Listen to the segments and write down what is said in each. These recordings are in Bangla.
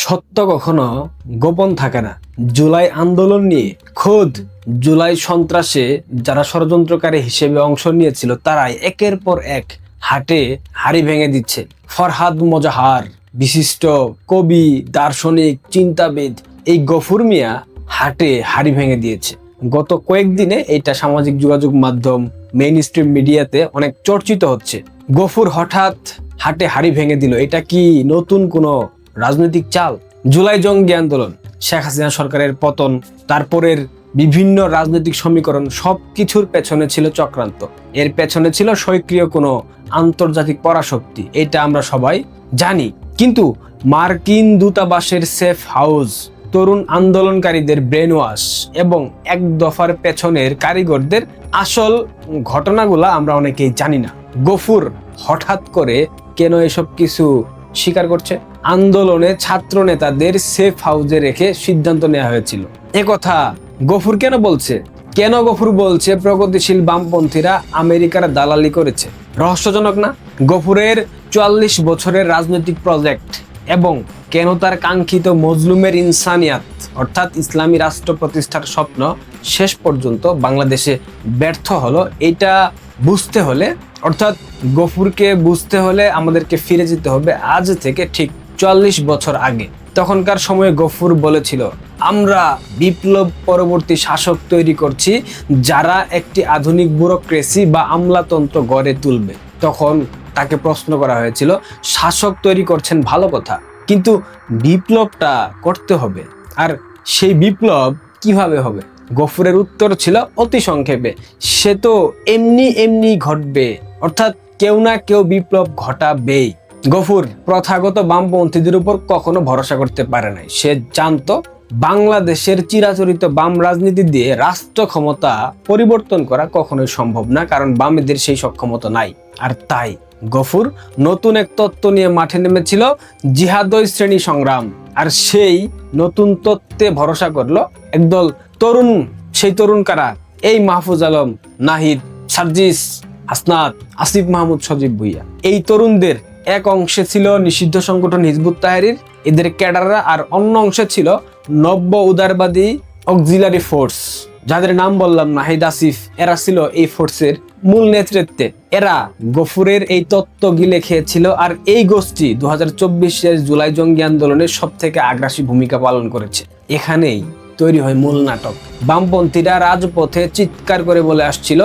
সত্য কখনো গোপন থাকে না। জুলাই আন্দোলন নিয়ে খোদ জুলাই সন্ত্রাসে যারা ষড়যন্ত্রকারী হিসেবে অংশ নিয়েছিল তারাই একের পর এক হাড়ি ভেঙে দিচ্ছে। ফরহাদ মোজাহার, বিশিষ্ট কবি, দার্শনিক, চিন্তাবিদ এই গফুর মিয়া হাড়ি ভেঙে দিয়েছে। গত কয়েকদিনে এটা সামাজিক যোগাযোগ মাধ্যম, মেইন স্ট্রিম মিডিয়াতে অনেক চর্চিত হচ্ছে। গফুর হঠাৎ হাড়ি ভেঙে দিল, এটা কি নতুন কোনো রাজনৈতিক চাল? জুলাই জঙ্গি আন্দোলন, শেখ হাসিনা সরকারের পতন, তারপরের বিভিন্ন রাজনৈতিক সমীকরণ, সবকিছুর পেছনে ছিল চক্রান্ত। এর পেছনে ছিল সক্রিয় কোনো আন্তর্জাতিক পরাশক্তি, এটা আমরা সবাই জানি। কিন্তু মার্কিন দূতাবাসের সেফ হাউস, তরুণ আন্দোলনকারীদের ব্রেন ওয়াশ এবং এক দফার পেছনের কারিগরদের আসল ঘটনাগুলা আমরা অনেকেই জানি না। গফুর হঠাৎ করে কেন এসব কিছু স্বীকার করছে? আন্দোলনে ছাত্র নেতাদের সেফ হাউসে রেখে সিদ্ধান্ত নেওয়া হয়েছিল, একথা গফুর কেন বলছে? কেন গফুর বলছে প্রগতিশীল বামপন্থীরা আমেরিকার দালালি করেছে? রহস্যজনক না? গফুরের 44 বছরের রাজনৈতিক প্রজেক্ট এবং কেন তার কাঙ্ক্ষিত মজলুমের ইনসানিয়াত অর্থাৎ ইসলামী রাষ্ট্র প্রতিষ্ঠার স্বপ্ন শেষ পর্যন্ত বাংলাদেশে ব্যর্থ হলো, এটা বুঝতে হলে, অর্থাৎ গফুরকে বুঝতে হলে আমাদেরকে ফিরে যেতে হবে আজ থেকে ঠিক 44 বছর আগে। তখনকার সময়ে গফুর বলেছিল, আমরা বিপ্লব পরবর্তী শাসক তৈরি করছি যারা একটি আধুনিক ব্যুরোক্রেসি বা আমলাতন্ত্র গড়ে তুলবে। তখন তাকে প্রশ্ন করা হয়েছিল, শাসক তৈরি করছেন ভালো কথা, কিন্তু বিপ্লবটা করতে হবে, আর সেই বিপ্লব কিভাবে হবে? গফুরের উত্তর ছিল অতি সংক্ষেপে, সে তো এমনি ঘটবে, অর্থাৎ কেউ না কেউ বিপ্লব ঘটাবেই। গফুর প্রথাগত বামপন্থীদের উপর কখনো ভরসা করতে পারে নাই। সে জানতো বাংলাদেশের চিরাচরিত বাম রাজনীতি দিয়ে রাষ্ট্র ক্ষমতা পরিবর্তন করা কখনোই সম্ভব না, কারণ বামেদের সেই সক্ষমতা নাই। আর তাই গফুর নতুন এক তত্ত্ব নিয়ে মাঠে নেমেছিল, জিহাদই শ্রেণী সংগ্রাম। আর সেই নতুন তত্ত্বে ভরসা করলো একদল তরুণ। সেই তরুণ কারা? এই মাহফুজ আলম, নাহিদ, সার্জিস, হাসনাত, আসিফ মাহমুদ, সজীব ভুইয়া। এই তরুণদের এক অংশে ছিল নিষিদ্ধ সংগঠন হিজবুত তাহরির, এদের ক্যাডাররা, আর অন্য অংশে ছিল নব্য উদারবাদী অক্সিলারি ফোর্স, যাদের নাম বললাম, নাহিদ, আসিফ, এরা ছিল এই ফোর্সের মূল নেতৃত্বে। এরা গফুরের এই তত্ত্ব গিলে খেয়েছিল, আর এই গোষ্ঠী 2024 জুলাই জঙ্গি আন্দোলনের সব থেকে আগ্রাসী ভূমিকা পালন করেছে। এখানেই তৈরি হয় মূল নাটক। বামপন্থীরা রাজপথে চিৎকার করে বলে আসছিল,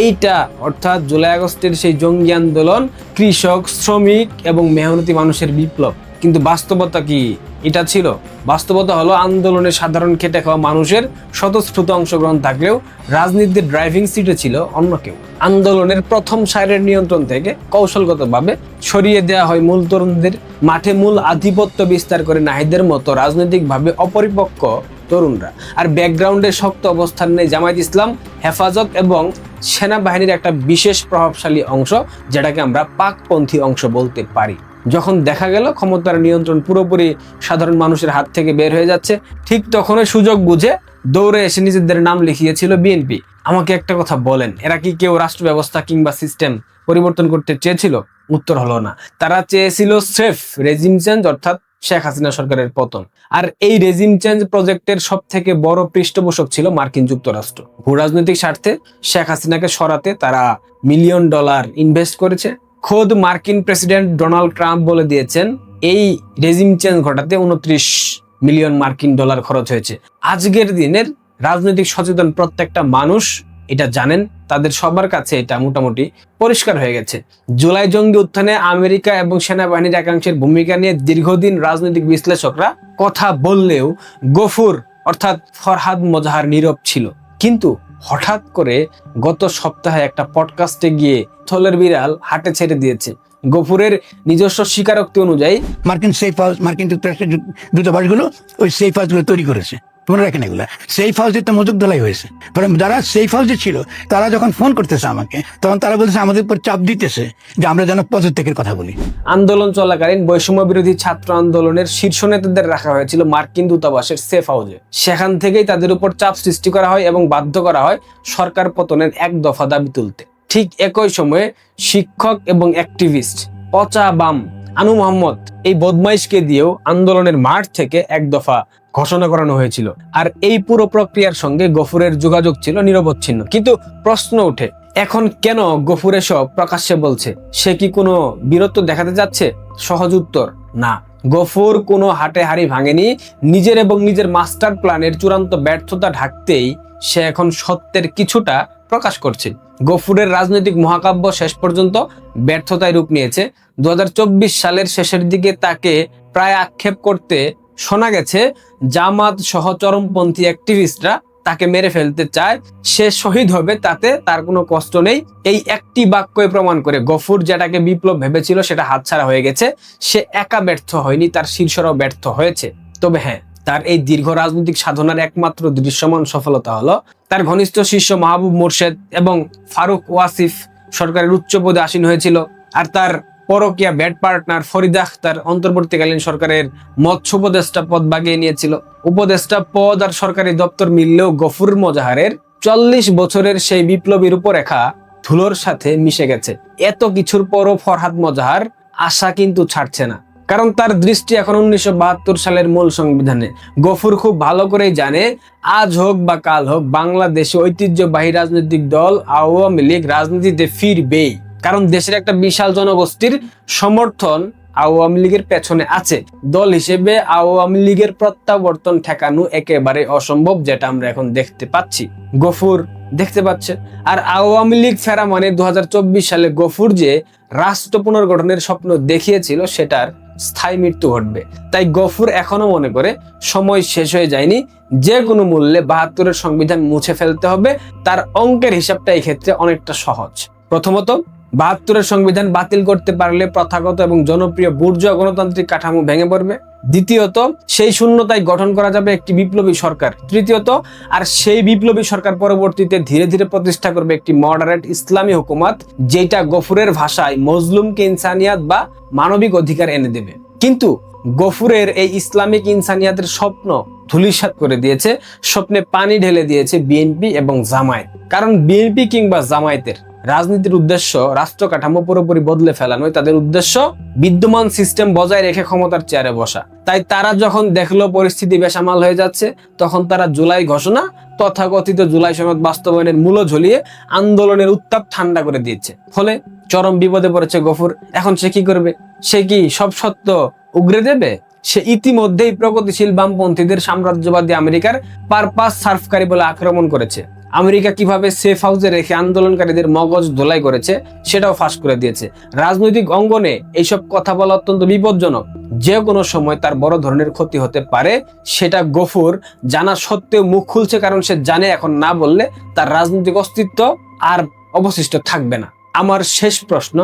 এইটা অর্থাৎ জুলাই আগস্টের সেই জঙ্গি আন্দোলন কৃষক, শ্রমিক এবং মেহনতি মানুষের বিপ্লব। কিন্তু বাস্তবতা কি এটা ছিল? বাস্তবতা হলো আন্দোলনে সাধারণ খেটে খাওয়া মানুষের স্বতঃস্ফূর্ত অংশগ্রহণ থাকলেও রাজনীতির ড্রাইভিং সিটে ছিল অন্য কেউ। আন্দোলনের প্রথম সারির নিয়ন্ত্রণ থেকে কৌশলগতভাবে সরিয়ে দেওয়া হয় মূল তরুণদের। মাঠে মূল আধিপত্য বিস্তার করে নাহিদের মতো রাজনৈতিকভাবে অপরিপক্ক তরুণরা। আর ব্যাকগ্রাউন্ডে শক্ত অবস্থান নেই জামায়াত ইসলাম, হেফাজত এবং সেনাবাহিনীর একটা বিশেষ প্রভাবশালী অংশ, যেটাকে আমরা পাকপন্থী অংশ বলতে পারি। যখন দেখা গেল ক্ষমতার নিয়ন্ত্রণ পুরোপুরি সাধারণ মানুষের হাত থেকে বের হয়ে যাচ্ছে, ঠিক তখনই সুযোগ বুঝে দৌড়ে এসে নিজেদের নাম লিখিয়েছিল বিএনপি। আমাকে একটা কথা বলেন, এরা কি কেউ রাষ্ট্র ব্যবস্থা কিংবা সিস্টেম পরিবর্তন করতে চেয়েছিল? উত্তর হলো না। তারা চেয়েছিল স্রেফ রেজিম চেঞ্জ, অর্থাৎ শেখ হাসিনা সরকারের পতন। আর এই রেজিম চেঞ্জ প্রজেক্টের সব থেকে বড় পৃষ্ঠপোষক ছিল মার্কিন যুক্তরাষ্ট্র। ভূ রাজনৈতিক স্বার্থে শেখ হাসিনাকে সরাতে তারা $1 মিলিয়ন ইনভেস্ট করেছে। খোদ মার্কিন প্রেসিডেন্ট ডোনাল্ড ট্রাম্প বলে দিয়েছেন, এই রেজিম চেঞ্জ ঘটাতে $29 মিলিয়ন খরচ হয়েছে। আজকের দিনের রাজনৈতিক সচেতন প্রত্যেকটা মানুষ এটা জানেন, তাদের সবার কাছে এটা মোটামুটি পরিষ্কার হয়ে গেছে। জুলাই জঙ্গি উত্থানে আমেরিকা এবং সেনাবাহিনীর একাংশের ভূমিকা নিয়ে দীর্ঘদিন রাজনৈতিক বিশ্লেষকরা কথা বললেও গফুর অর্থাৎ ফরহাদ মোজাহার নীরব ছিল। কিন্তু হঠাৎ করে গত সপ্তাহে একটা পডকাস্টে গিয়ে থলের বিড়াল হাটে ছেড়ে দিয়েছে। গফুরের নিজস্ব স্বীকারোক্তি অনুযায়ী মার্কিন সেফ হাউস, মার্কিন যুক্তরাষ্ট্রের দূতাবাসগুলো ওই সেফ হাউসগুলো তৈরি করেছে। মনে রাখেন, এগুলা সেফ হাউসের তো মজুক ধলাই হয়েছে। যারা সেফ হাউসে ছিল তারা যখন ফোন করতেছে আমাকে, তখন তারা বলছে আমাদের উপর চাপ দিতেছে যে আমরা যেন পদত্যাগের কথা বলি। আন্দোলন চলাকালীন বৈষম্য বিরোধী ছাত্র আন্দোলনের শীর্ষ নেতাদের রাখা হয়েছিল মার্কিন দূতাবাসের সেফ হাউসে। সেখান থেকেই তাদের উপর চাপ সৃষ্টি করা হয় এবং বাধ্য করা হয় সরকার পতনের এক দফা দাবি তুলতে। ঠিক একই সময়ে শিক্ষক এবং অ্যাক্টিভিস্ট, পচা বাম আনু মোহাম্মদ এই বদমাইশকে দিয়েও আন্দোলনের মাঠ থেকে এক দফা ঘোষণা করানো হয়েছিল। আর এই পুরো প্রক্রিয়ার সঙ্গে গফুরের যোগাযোগ ছিল নিরবচ্ছিন্ন। কিন্তু প্রশ্ন ওঠে, এখন কেন গফুর এসব প্রকাশ্যে বলছে? সে কি কোনো বীরত্ব দেখাতে যাচ্ছে? সহজ উত্তর, না। গফুর কোনো হাটে হাড়ি ভাঙেনি। নিজের এবং নিজের মাস্টার প্ল্যানের চূড়ান্ত ব্যর্থতা ঢাকতেই সে এখন সত্যের কিছুটা প্রকাশ করছে। গফুরের রাজনৈতিক মহাকাব্য শেষ পর্যন্ত ব্যর্থতায় রূপ নিয়েছে। 2024 সালের শেষের দিকে তাকে প্রায় আক্ষেপ করতে শোনা গেছে জামাত সহ চরমপন্থী অ্যাক্টিভিস্টরা তাকে মেরে ফেলতে চায়, সে শহীদ হবে, তাতে তার কোনো কষ্ট নেই। এই একটি বাক্যই প্রমাণ করে গফুর যেটাকে বিপ্লব ভেবেছিল সেটা হাতছাড়া হয়ে গেছে। সে একা ব্যর্থ হয়নি, তার শীর্ষরাও ব্যর্থ হয়েছে। তবে হ্যাঁ, তার এই দীর্ঘ রাজনৈতিক সাধনার একমাত্র দৃশ্যমান সফলতা হলো তার ঘনিষ্ঠ শিষ্য মাহবুব মোর্শেদ এবং ফারুক ওয়াসিফ সরকারের উচ্চ পদে আসীন হয়েছিল। আর তার পরকীয়া ব্যাড পার্টনার ফরিদা আখতার অন্তর্বর্তীকালীন সরকারের মৎস্য উপদেষ্টা পদ বাগিয়ে নিয়েছিল। উপদেষ্টা পদ আর সরকারি দপ্তর মিললেও গফুর মোজাহারের 40 বছরের সেই বিপ্লবী রূপরেখা ধুলোর সাথে মিশে গেছে। এত কিছুর পরও ফরহাদ মোজাহার আশা কিন্তু ছাড়ছে না, কারণ তার দৃষ্টি এখন 1972 সালের মূল সংবিধানে। গফুর খুব ভালো করেই জানে, আজ হোক বা কাল হোক বাংলাদেশে ঐতিহ্যবাহী রাজনৈতিক দল আওয়ামী লীগ রাজনীতিতে ফিরবেই, কারণ দেশের একটা বিশাল জনগোষ্ঠীর সমর্থন আওয়ামী লীগের পেছনে আছে। দল হিসেবে আওয়ামী লীগের প্রত্যাবর্তন ঠেকানো একেবারে অসম্ভব, যেটা আমরা এখন দেখতে পাচ্ছি, গফুর দেখতে পাচ্ছে। আর আওয়ামী লীগ ফেরা মানে 2024 সালে গফুর যে রাষ্ট্র পুনর্গঠনের স্বপ্ন দেখিয়েছিল সেটার স্থায়ী মৃত্যু ঘটবে। তাই গফুর এখনো মনে করে সময় শেষ হয়ে যায়নি, যে কোনো মূল্যে 72-এর সংবিধান মুছে ফেলতে হবে। তার অঙ্কের হিসাবটা এই ক্ষেত্রে অনেকটা সহজ। প্রথমত, 72-এর সংবিধান বাতিল করতে পারলে প্রথাগত এবং জনপ্রিয় বুর্জোয়া গণতান্ত্রিক কাঠামো ভেঙে পড়বে। দ্বিতীয়ত, সেই শূন্যতায় গঠন করা যাবে একটি বিপ্লবী সরকার। তৃতীয়ত, আর সেই বিপ্লবী সরকার পরবর্তীতে ধীরে ধীরে প্রতিষ্ঠা করবে একটি মডারেট ইসলামী হুকুমত, যেটা গফুরের ভাষায় মজলুমকে ইনসানিয়াত বা মানবিক অধিকার এনে দেবে। কিন্তু গফুরের এই ইসলামিক ইনসানিয়াতের স্বপ্ন ধূলিসাৎ করে দিয়েছে, স্বপ্নে পানি ঢেলে দিয়েছে বিএনপি এবং জামায়াত। কারণ বিএনপি কিংবা জামায়াতের রাজনীতির উদ্দেশ্য রাষ্ট্র কাঠামো পুরোপুরি বদলে ফেলা নয়, তাদের উদ্দেশ্য বিদ্যমান সিস্টেম বজায় রেখে ক্ষমতার চেয়ারে বসা। তাই তারা যখন দেখলো পরিস্থিতি বেসামাল হয়ে যাচ্ছে, তখন তারা জুলাই ঘোষণা, তথাকথিত জুলাই সনদ বাস্তবায়নের মূল ঝুলিয়ে আন্দোলনের উত্তাপ ঠান্ডা করে দিয়েছে। ফলে চরম বিপদে পড়েছে গফুর। এখন সে কি করবে? সে কি সব সত্য উগরে দেবে? সে ইতিমধ্যেই প্রগতিশীল বামপন্থীদের সাম্রাজ্যবাদী আমেরিকার পারপাস সার্ফকারী বলে আক্রমণ করেছে। আমেরিকা কিভাবে সেফ হাউসে রেখে আন্দোলনকারীদের মগজ ধোলাই করেছে সেটাও ফাঁস করে দিয়েছে। রাজনৈতিক অঙ্গনে এইসব কথা বলা অত্যন্ত বিপজ্জনক। যে কোনো সময় তার বড় ধরনের ক্ষতি হতে পারে, সেটা গফুর জানা সত্ত্বেও মুখ খুলছে, কারণ সে জানে এখন না বললে তার রাজনৈতিক অস্তিত্ব আর অবশিষ্ট থাকবে না। আমার শেষ প্রশ্ন,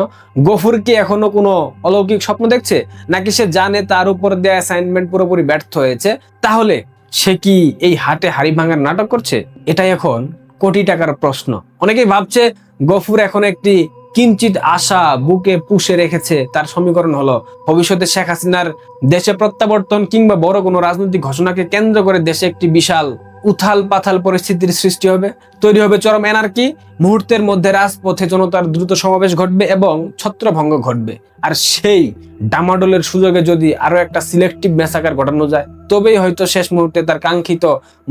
গফুর কি এখনো কোনো অলৌকিক স্বপ্ন দেখছে, নাকি সে জানে তার উপর দেয়া অ্যাসাইনমেন্ট পুরোপুরি ব্যর্থ হয়েছে? তাহলে সে কি এই হাটে হাড়ি ভাঙার নাটক করছে? এটাই এখন কোটি টাকার প্রশ্ন। অনেকেই ভাবছে গফুর এখন একটি কিঞ্চিত আশা বুকে পুষে রেখেছে। তার সমীকরণ হলো ভবিষ্যতে শেখ হাসিনার দেশে প্রত্যাবর্তন কিংবা বড় কোনো রাজনৈতিক ঘোষণাকে কেন্দ্র করে দেশে একটি বিশাল উথাল পাথাল পরিস্থিতির সৃষ্টি হবে, তৈরি হবে চরম এনার্কি। মুহূর্তের মধ্যে রাজপথে জনতার দ্রুত সমাবেশ ঘটবে এবং ছত্রভঙ্গ ঘটবে। আর সেই ডামাডোলের সুযোগে যদি আরো একটা সিলেক্টিভ ম্যাসাকার ঘটানো যায়, তবেই হয়তো শেষ মুহূর্তে তার কাঙ্ক্ষিত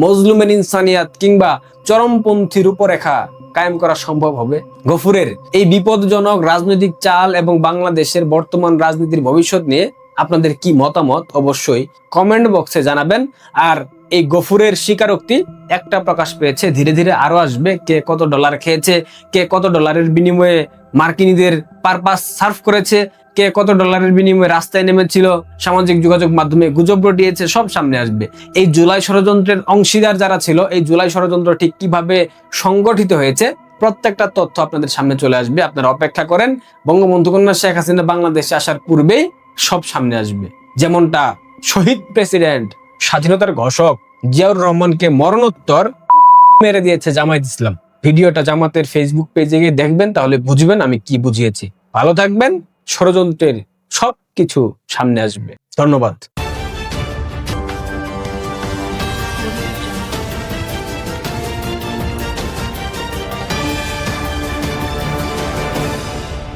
মজলুমের ইনসানিয়াত কিংবা চরমপন্থী রূপরেখা কায়েম করা সম্ভব হবে। গফুরের এই বিপদজনক রাজনৈতিক চাল এবং বাংলাদেশের বর্তমান রাজনীতির ভবিষ্যৎ নিয়ে আপনাদের কি মতামত অবশ্যই কমেন্ট বক্সে জানাবেন। আর এই গফুরের স্বীকারোক্তি একটা প্রকাশ পেয়েছে, ধীরে ধীরে আরো আসবে। কে কত ডলার খেয়েছে, কে কত ডলারের বিনিময়ে মার্কিনীদের পারপাস সার্ভ করেছে, কে কত ডলারের বিনিময়ে রাস্তায় নেমেছিল, সামাজিক যোগাযোগ মাধ্যমে গুজব রটিয়েছে, সব সামনে আসবে। এই জুলাই ষড়যন্ত্রের অংশীদার যারা ছিল, এই জুলাই ষড়যন্ত্র ঠিক কিভাবে সংগঠিত হয়েছে, প্রত্যেকটা তথ্য আপনাদের সামনে চলে আসবে। আপনারা অপেক্ষা করেন। বঙ্গবন্ধু কন্যা শেখ হাসিনা বাংলাদেশে আসার পূর্বেই সব সামনে আসবে। যেমনটা শহীদ প্রেসিডেন্ট, স্বাধীনতার ঘোষক জিয়াউর রহমানকে মরণোত্তর মেরে দিয়েছে জামায়াত ইসলাম। ভিডিওটা জামাতের ফেসবুক পেজে গিয়ে দেখবেন, তাহলে বুঝবেন আমি কি বুঝিয়েছি। ভালো থাকবেন। ষড়যন্ত্রের সবকিছু সামনে আসবে। ধন্যবাদ।